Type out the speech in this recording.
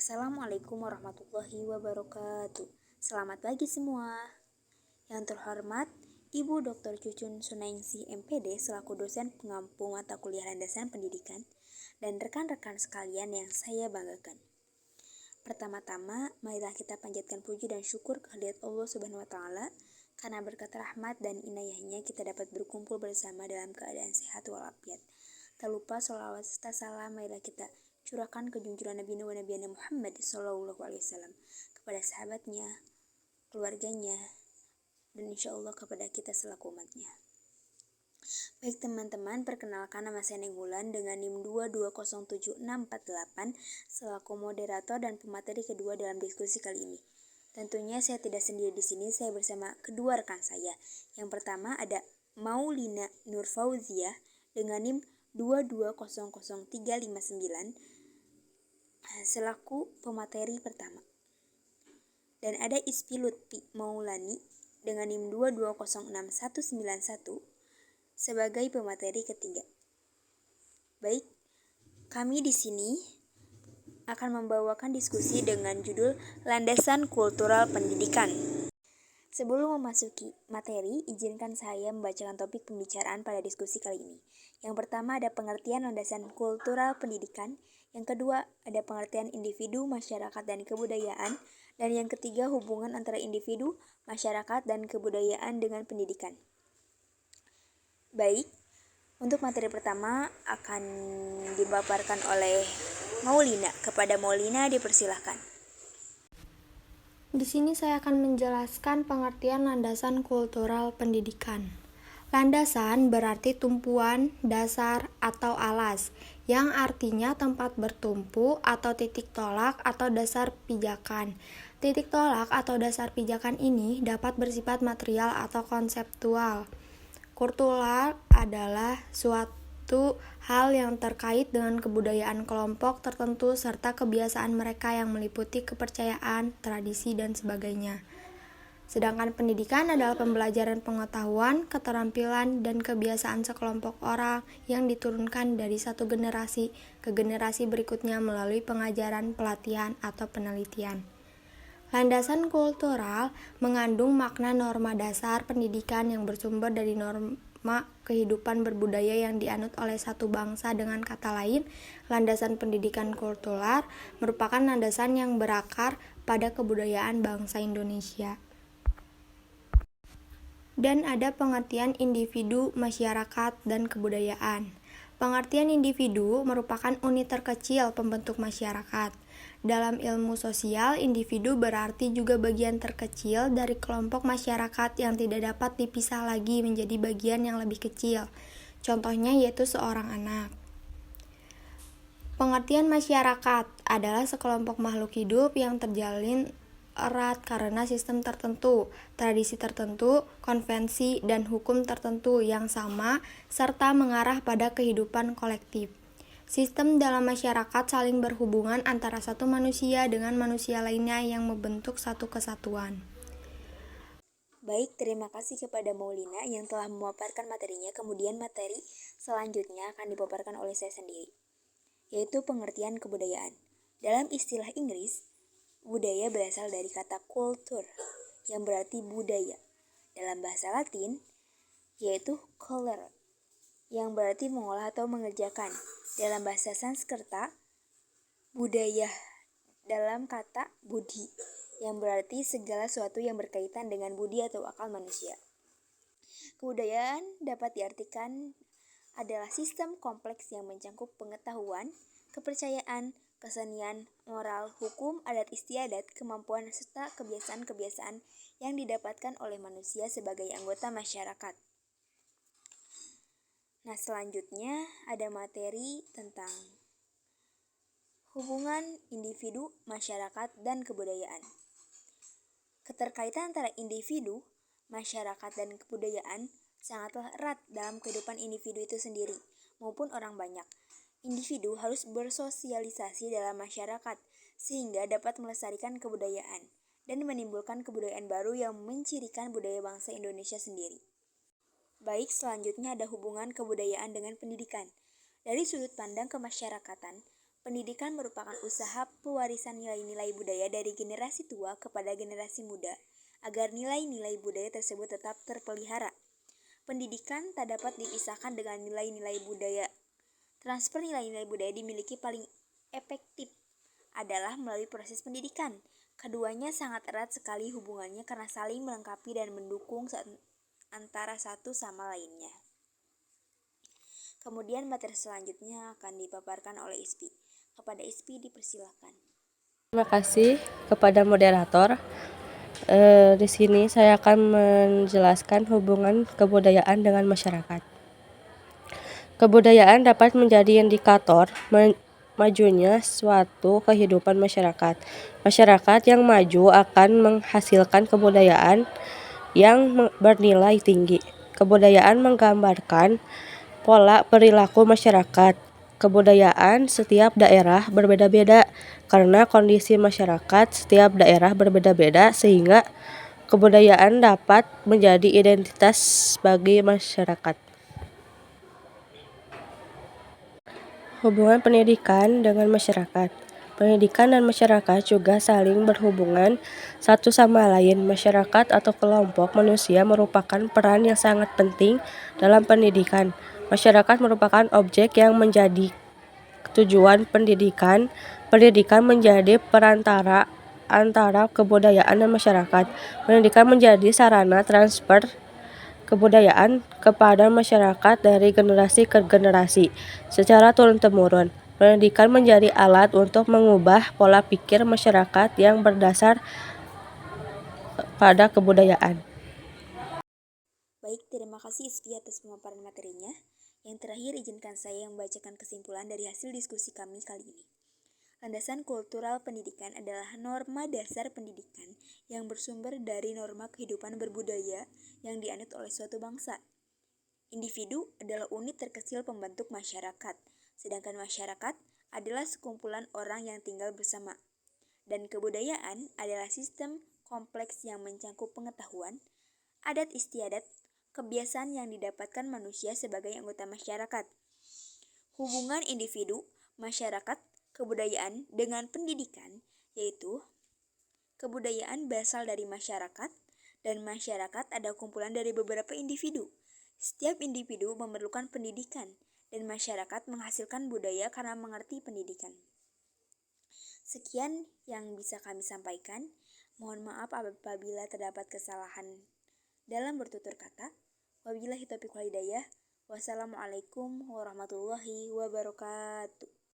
Assalamualaikum warahmatullahi wabarakatuh. Selamat pagi semua. Yang terhormat, Ibu Dr. Cucun Sunaingsi MPD selaku dosen pengampu mata kuliah landasan pendidikan dan rekan-rekan sekalian yang saya banggakan. Pertama-tama, marilah kita panjatkan puji dan syukur kehadirat Allah Subhanahu wa taala karena berkat rahmat dan inayahnya kita dapat berkumpul bersama dalam keadaan sehat walafiat. Tak lupa sholawat serta salam marilah kita curahkan ke junjungan Nabi Muhammad SAW kepada sahabatnya, keluarganya, dan insya Allah kepada kita selaku umatnya. Baik teman-teman, perkenalkan nama saya Neng Wulan dengan NIM 2207648 selaku moderator dan pemateri kedua dalam diskusi kali ini. Tentunya saya tidak sendiri di sini, saya bersama kedua rekan saya. Yang pertama ada Maulina Nurfauzia dengan NIM 2200359 selaku pemateri pertama. Dan ada Isfi Lutfi Maulani dengan NIM 2206191 sebagai pemateri ketiga. Baik, kami di sini akan membawakan diskusi dengan judul Landasan Kultural Pendidikan. Sebelum memasuki materi, izinkan saya membacakan topik pembicaraan pada diskusi kali ini. Yang pertama ada pengertian landasan kultural pendidikan, yang kedua ada pengertian individu, masyarakat, dan kebudayaan, dan yang ketiga hubungan antara individu, masyarakat, dan kebudayaan dengan pendidikan. Baik, untuk materi pertama akan dipaparkan oleh Maulina. Kepada Maulina dipersilahkan. Di sini saya akan menjelaskan pengertian landasan kultural pendidikan. Landasan berarti tumpuan, dasar, atau alas, yang artinya tempat bertumpu atau titik tolak atau dasar pijakan. Titik tolak atau dasar pijakan ini dapat bersifat material atau konseptual. Kultural adalah suatu hal yang terkait dengan kebudayaan kelompok tertentu serta kebiasaan mereka yang meliputi kepercayaan, tradisi, dan sebagainya. Sedangkan pendidikan adalah pembelajaran pengetahuan, keterampilan, dan kebiasaan sekelompok orang yang diturunkan dari satu generasi ke generasi berikutnya melalui pengajaran, pelatihan, atau penelitian. Landasan kultural mengandung makna norma dasar pendidikan yang bersumber dari norma kehidupan berbudaya yang dianut oleh satu bangsa. Dengan kata lain, landasan pendidikan kultural merupakan landasan yang berakar pada kebudayaan bangsa Indonesia. Dan ada pengertian individu, masyarakat, dan kebudayaan. Pengertian individu merupakan unit terkecil pembentuk masyarakat. Dalam ilmu sosial, individu berarti juga bagian terkecil dari kelompok masyarakat yang tidak dapat dipisah lagi menjadi bagian yang lebih kecil. Contohnya yaitu seorang anak. Pengertian masyarakat adalah sekelompok makhluk hidup yang terjalin erat karena sistem tertentu, tradisi tertentu, konvensi, dan hukum tertentu yang sama serta mengarah pada kehidupan kolektif. Sistem dalam masyarakat saling berhubungan antara satu manusia dengan manusia lainnya yang membentuk satu kesatuan. Baik, terima kasih kepada Maulina yang telah memaparkan materinya. Kemudian materi selanjutnya akan dipaparkan oleh saya sendiri, yaitu pengertian kebudayaan. Dalam istilah Inggris, budaya berasal dari kata culture, yang berarti budaya. Dalam bahasa Latin, yaitu colere, yang berarti mengolah atau mengerjakan. Dalam bahasa Sanskerta, budaya dalam kata budi, yang berarti segala sesuatu yang berkaitan dengan budi atau akal manusia. Kebudayaan dapat diartikan adalah sistem kompleks yang mencakup pengetahuan, kepercayaan, kesenian, moral, hukum, adat istiadat, kemampuan, serta kebiasaan-kebiasaan yang didapatkan oleh manusia sebagai anggota masyarakat. Nah, selanjutnya ada materi tentang hubungan individu, masyarakat, dan kebudayaan. Keterkaitan antara individu, masyarakat, dan kebudayaan sangatlah erat dalam kehidupan individu itu sendiri maupun orang banyak. Individu harus bersosialisasi dalam masyarakat sehingga dapat melestarikan kebudayaan dan menimbulkan kebudayaan baru yang mencirikan budaya bangsa Indonesia sendiri. Baik, selanjutnya ada hubungan kebudayaan dengan pendidikan. Dari sudut pandang kemasyarakatan, Pendidikan merupakan usaha pewarisan nilai-nilai budaya dari generasi tua kepada generasi muda, agar nilai-nilai budaya tersebut tetap terpelihara. Pendidikan tak dapat dipisahkan dengan nilai-nilai budaya. Transfer nilai-nilai budaya dimiliki paling efektif adalah melalui proses pendidikan. Keduanya sangat erat sekali hubungannya karena saling melengkapi dan mendukung antara satu sama lainnya. Kemudian materi selanjutnya akan dipaparkan oleh ISPI. Kepada ISPI dipersilakan. Terima kasih kepada moderator. Di sini saya akan menjelaskan hubungan kebudayaan dengan masyarakat. Kebudayaan dapat menjadi indikator majunya suatu kehidupan masyarakat. Masyarakat yang maju akan menghasilkan kebudayaan yang bernilai tinggi. Kebudayaan menggambarkan pola perilaku masyarakat. Kebudayaan setiap daerah berbeda-beda karena kondisi masyarakat setiap daerah berbeda-beda sehingga kebudayaan dapat menjadi identitas bagi masyarakat. Hubungan pendidikan dengan masyarakat. Pendidikan dan masyarakat juga saling berhubungan satu sama lain. Masyarakat atau kelompok manusia merupakan peran yang sangat penting dalam pendidikan. Masyarakat merupakan objek yang menjadi tujuan pendidikan. Pendidikan menjadi perantara antara kebudayaan dan masyarakat. Pendidikan menjadi sarana transfer kebudayaan kepada masyarakat dari generasi ke generasi secara turun-temurun. Pendidikan menjadi alat untuk mengubah pola pikir masyarakat yang berdasar pada kebudayaan. Baik, terima kasih ISPI atas pemaparan materinya. Yang terakhir, izinkan saya membacakan kesimpulan dari hasil diskusi kami kali ini. Landasan kultural pendidikan adalah norma dasar pendidikan yang bersumber dari norma kehidupan berbudaya yang dianut oleh suatu bangsa. Individu adalah unit terkecil pembentuk masyarakat, sedangkan masyarakat adalah sekumpulan orang yang tinggal bersama. Dan kebudayaan adalah sistem kompleks yang mencangkup pengetahuan, adat istiadat, kebiasaan yang didapatkan manusia sebagai anggota masyarakat. Hubungan individu, masyarakat, kebudayaan dengan pendidikan, yaitu kebudayaan berasal dari masyarakat dan masyarakat ada kumpulan dari beberapa individu. Setiap individu memerlukan pendidikan dan masyarakat menghasilkan budaya karena mengerti pendidikan. Sekian yang bisa kami sampaikan. Mohon maaf apabila terdapat kesalahan dalam bertutur kata. Wabillahi taufiq wal hidayah. Wassalamualaikum warahmatullahi wabarakatuh.